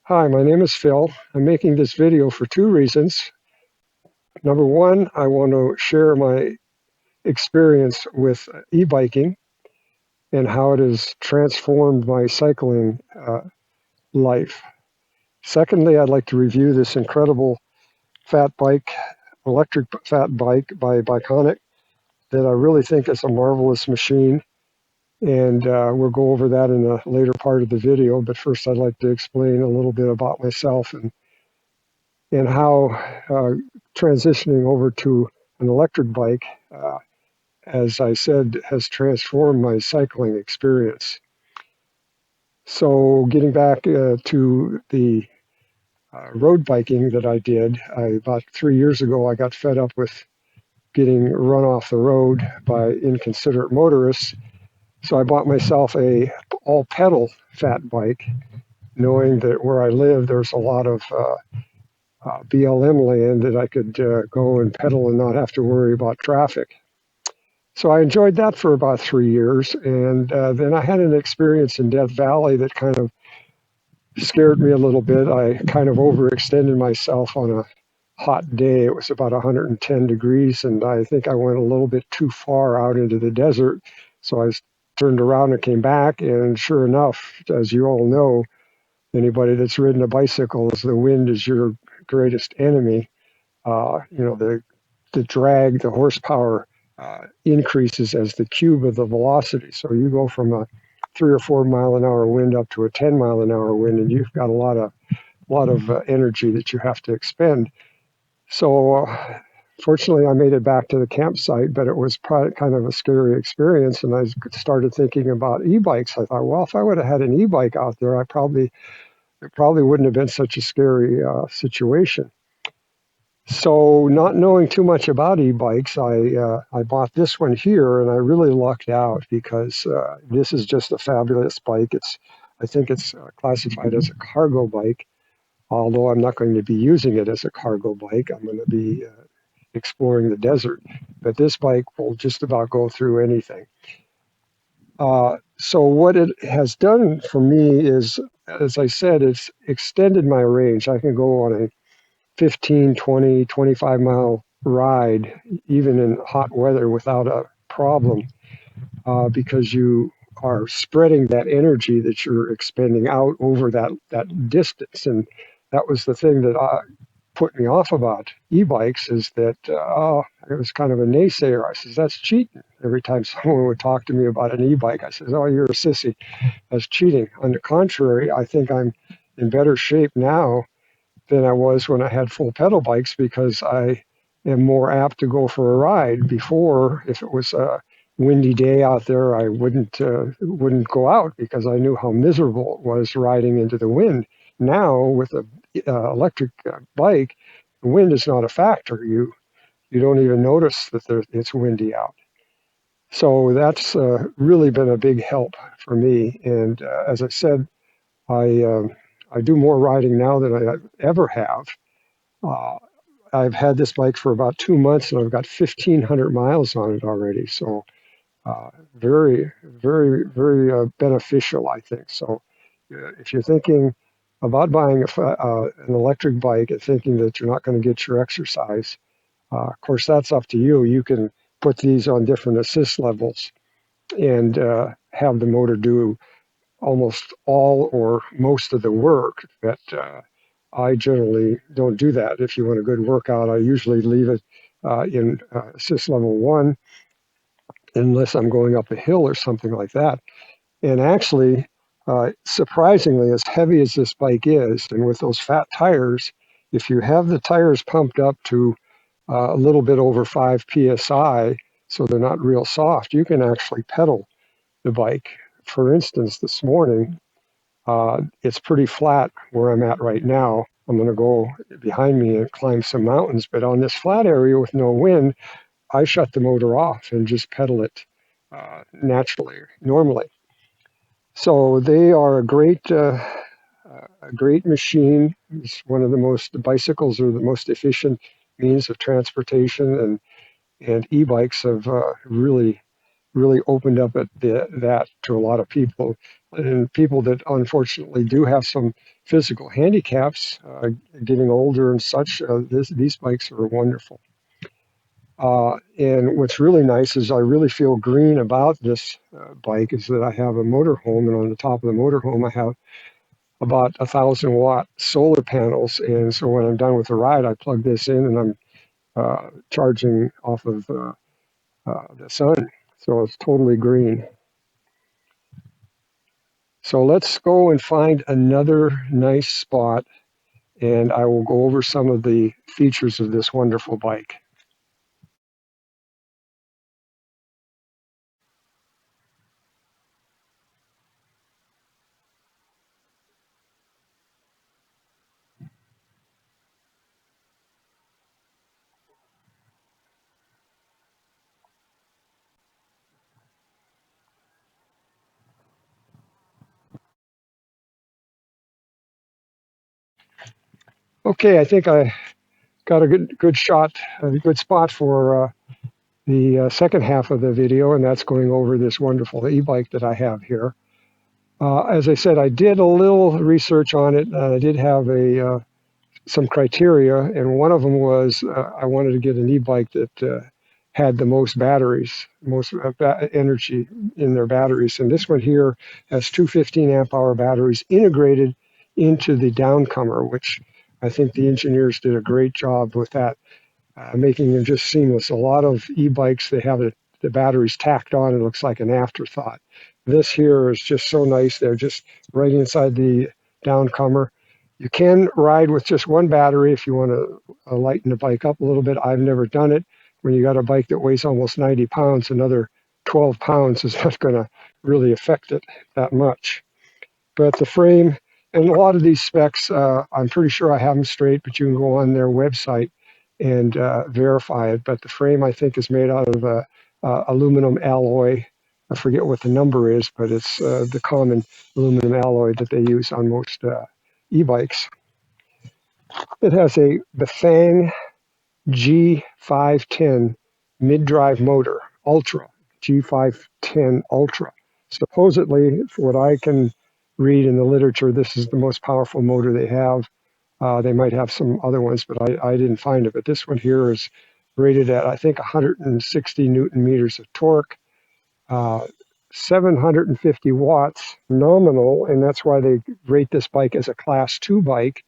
Hi, my name is Phil. I'm making this video for two reasons. Number one, I want to share my experience with e-biking and how it has transformed my cycling life. Secondly, I'd like to review this incredible fat bike, electric fat bike by Bikonic that I really think is a marvelous machine. And we'll go over that in a later part of the video. But first, I'd like to explain a little bit about myself and how transitioning over to an electric bike, as I said, has transformed my cycling experience. So, getting back to the road biking that I did, about 3 years ago, I got fed up with getting run off the road by inconsiderate motorists. So I bought myself a all pedal fat bike, knowing that where I live, there's a lot of BLM land that I could go and pedal and not have to worry about traffic. So I enjoyed that for about 3 years. And then I had an experience in Death Valley that kind of scared me a little bit. I kind of overextended myself on a hot day. It was about 110 degrees, and I think I went a little bit too far out into the desert. So I turned around and came back, and sure enough, as you all know, anybody that's ridden a bicycle, is the wind is your greatest enemy. The drag, the horsepower increases as the cube of the velocity. So you go from a 3 or 4 mile an hour wind up to a 10 mile an hour wind, and you've got a lot of energy that you have to expend. So fortunately, I made it back to the campsite, but it was kind of a scary experience. And I started thinking about e-bikes. I thought, well, if I would have had an e-bike out there, it probably wouldn't have been such a scary situation. So, not knowing too much about e-bikes, I bought this one here, and I really lucked out because this is just a fabulous bike. I think it's classified as a cargo bike, although I'm not going to be using it as a cargo bike. I'm going to be exploring the desert, but this bike will just about go through anything. So what it has done for me is, as I said, it's extended my range. I can go on a 15, 20, 25-mile ride, even in hot weather, without a problem, because you are spreading that energy that you're expending out over that distance. And that was the thing that put me off about e-bikes, is that it was kind of a naysayer. I says, that's cheating. Every time someone would talk to me about an e-bike, I says, oh, you're a sissy. That's cheating. On the contrary, I think I'm in better shape now than I was when I had full pedal bikes, because I am more apt to go for a ride. Before, if it was a windy day out there, I wouldn't go out because I knew how miserable it was riding into the wind. Now with a electric bike, the wind is not a factor. You don't even notice that it's windy out. So that's really been a big help for me. And as I said, I do more riding now than I ever have. Uh, I've had this bike for about 2 months, and I've got 1,500 miles on it already. So very, very, very beneficial, I think. So if you're thinking about buying an electric bike and thinking that you're not going to get your exercise, of course, that's up to you. You can put these on different assist levels and have the motor do almost all or most of the work. But I generally don't do that. If you want a good workout, I usually leave it in assist level 1, unless I'm going up a hill or something like that. And actually, surprisingly, as heavy as this bike is, and with those fat tires, if you have the tires pumped up to a little bit over 5 psi, so they're not real soft, you can actually pedal the bike. For instance, this morning, it's pretty flat where I'm at right now. I'm going to go behind me and climb some mountains, but on this flat area with no wind, I shut the motor off and just pedal it naturally, normally. So they are a great machine. It's one of the most, bicycles are the most efficient means of transportation, and e-bikes have really really opened up that to a lot of people, and people that unfortunately do have some physical handicaps, getting older and such. These bikes are wonderful. And what's really nice is I really feel green about this bike is that I have a motorhome, and on the top of the motorhome I have about 1,000-watt solar panels. And so when I'm done with the ride, I plug this in and I'm charging off of the sun. So it's totally green. So let's go and find another nice spot, and I will go over some of the features of this wonderful bike. Okay, I think I got a good shot, a good spot for the second half of the video, and that's going over this wonderful e-bike that I have here. As I said, I did a little research on it. I did have some criteria, and one of them was I wanted to get an e-bike that had the most batteries, most energy in their batteries. And this one here has two 15-amp-hour batteries integrated into the downcomer, which I think the engineers did a great job with that, making them just seamless. A lot of e-bikes, they have the batteries tacked on. It looks like an afterthought. This here is just so nice. They're just right inside the downcomer. You can ride with just one battery if you want to lighten the bike up a little bit. I've never done it. When you got a bike that weighs almost 90 pounds, another 12 pounds is not going to really affect it that much. But the frame and a lot of these specs, I'm pretty sure I have them straight, but you can go on their website and verify it. But the frame, I think, is made out of aluminum alloy. I forget what the number is, but it's the common aluminum alloy that they use on most e-bikes. It has the Bafang G510 mid-drive motor, Ultra, G510 Ultra. Supposedly, for what I can read in the literature, this is the most powerful motor they have. They might have some other ones, but I didn't find it. But this one here is rated at, I think, 160 Newton meters of torque, 750 watts nominal, and that's why they rate this bike as a Class 2 bike.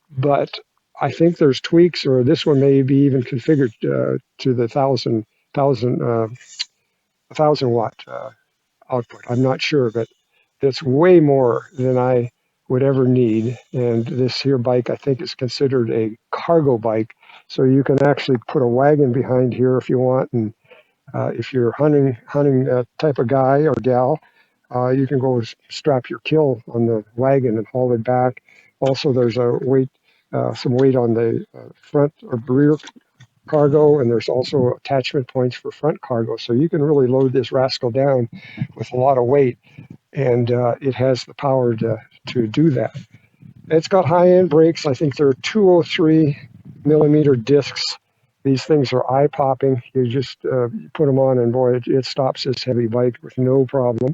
But I think there's tweaks, or this one may be even configured to the 1,000 watt output. I'm not sure, but it's way more than I would ever need. And this here bike, I think, is considered a cargo bike. So you can actually put a wagon behind here if you want. And if you're hunting type of guy or gal, you can go strap your kill on the wagon and haul it back. Also, there's a weight, some weight on the front or rear cargo, and there's also attachment points for front cargo. So you can really load this rascal down with a lot of weight, and it has the power to do that. It's got high-end brakes. I think they're 203 millimeter discs. These things are eye-popping. You just put them on, and boy, it stops this heavy bike with no problem.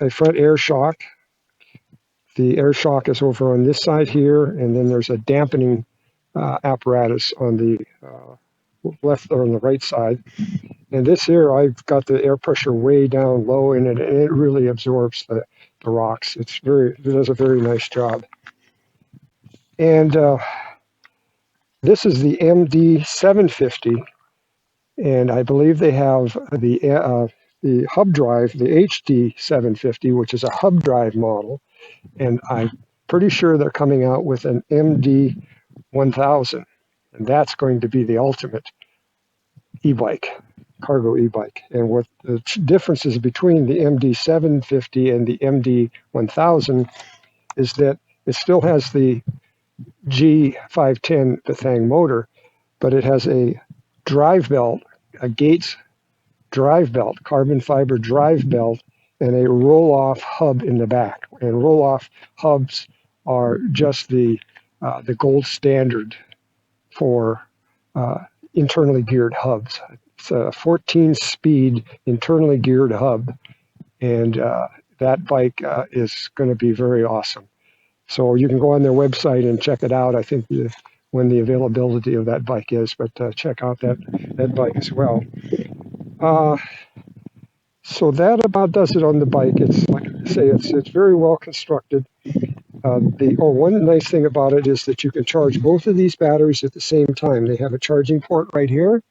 A front air shock. The air shock is over on this side here, and then there's a dampening apparatus on the left or on the right side. And this here, I've got the air pressure way down low in it, and it really absorbs the rocks. It does a very nice job. And this is the MD750, and I believe they have the hub drive, the HD750, which is a hub drive model, and I'm pretty sure they're coming out with an MD1000, and that's going to be the ultimate e-bike, cargo e-bike. And what the differences between the MD750 and the MD1000 is that it still has the G510 Bafang motor, but it has a drive belt, a Gates drive belt, carbon fiber drive belt, and a roll-off hub in the back. And roll-off hubs are just the gold standard for internally geared hubs. It's a 14-speed internally geared hub, and that bike is going to be very awesome. So you can go on their website and check it out. I think when the availability of that bike is, but check out that bike as well. So that about does it on the bike. It's like I say, it's very well constructed. One nice thing about it is that you can charge both of these batteries at the same time. They have a charging port right here.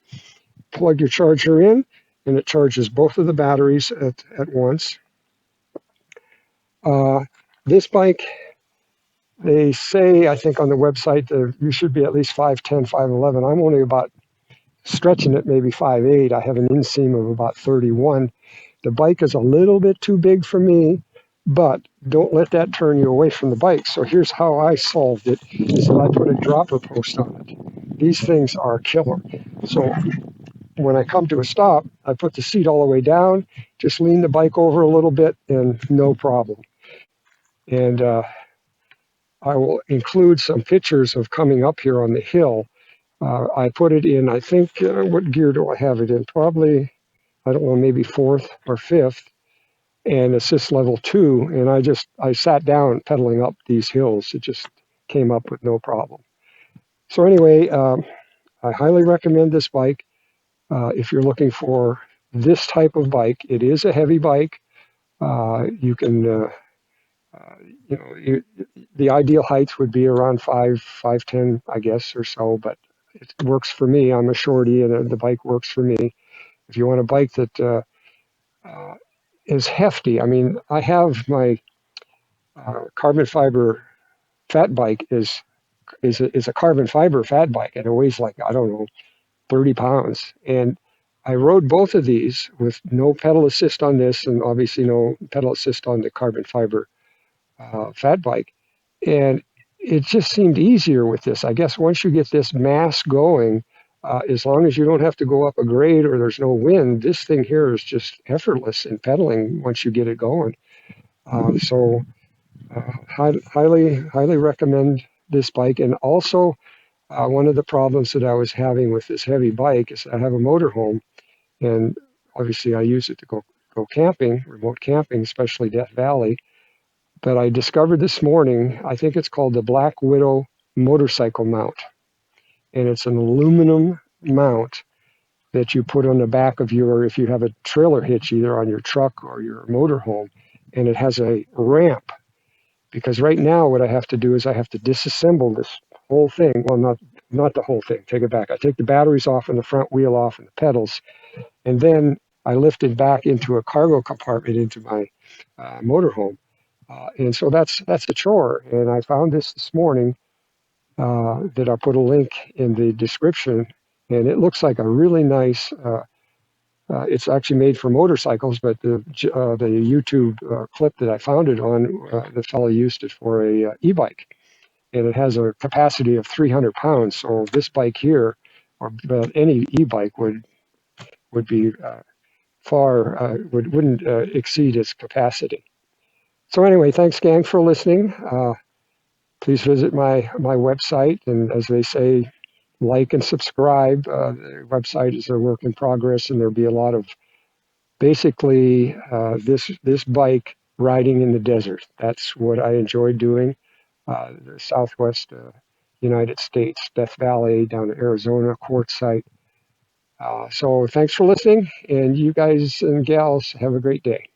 Plug your charger in, and it charges both of the batteries at once. This bike, they say, I think on the website, that you should be at least 5'10", 5'11". I'm only about stretching it maybe 5'8". I have an inseam of about 31. The bike is a little bit too big for me, but don't let that turn you away from the bike. So here's how I solved it, is that I put a dropper post on it. These things are killer. So when I come to a stop, I put the seat all the way down, just lean the bike over a little bit, and no problem. And I will include some pictures of coming up here on the hill. I put it in, I think, what gear do I have it in? Probably, I don't know, maybe fourth or fifth, and assist level 2. And I sat down pedaling up these hills. It just came up with no problem. So anyway, I highly recommend this bike. If you're looking for this type of bike, it is a heavy bike. You can, the ideal height would be around 5'10", I guess, or so, but it works for me. I'm a shorty, and the bike works for me. If you want a bike that is hefty, I mean, I have my carbon fiber fat bike is a carbon fiber fat bike, and it weighs like, I don't know, 30 pounds. And I rode both of these with no pedal assist on this, and obviously no pedal assist on the carbon fiber fat bike. And it just seemed easier with this. I guess once you get this mass going, as long as you don't have to go up a grade or there's no wind, this thing here is just effortless in pedaling once you get it going. So highly recommend this bike. And also, one of the problems that I was having with this heavy bike is I have a motorhome, and obviously I use it to go camping, remote camping, especially Death Valley. But I discovered this morning, I think it's called the Black Widow motorcycle mount. And it's an aluminum mount that you put on the back of if you have a trailer hitch either on your truck or your motorhome, and it has a ramp. Because right now what I have to do is I have to disassemble this whole thing. Well, not the whole thing, take it back. I take the batteries off and the front wheel off and the pedals, and then I lift it back into a cargo compartment into my motorhome. And so that's a chore. And I found this morning that I'll put a link in the description, and it looks like a really nice. It's actually made for motorcycles, but the YouTube clip that I found it on, the fellow used it for a e-bike, and it has a capacity of 300 pounds. So this bike here, or any e-bike would be wouldn't exceed its capacity. So anyway, thanks, gang, for listening. Please visit my website, and as they say, like and subscribe. The website is a work in progress, and there'll be a lot of basically this bike riding in the desert. That's what I enjoy doing. The Southwest United States, Death Valley, down to Arizona, Quartzsite. So thanks for listening, and you guys and gals have a great day.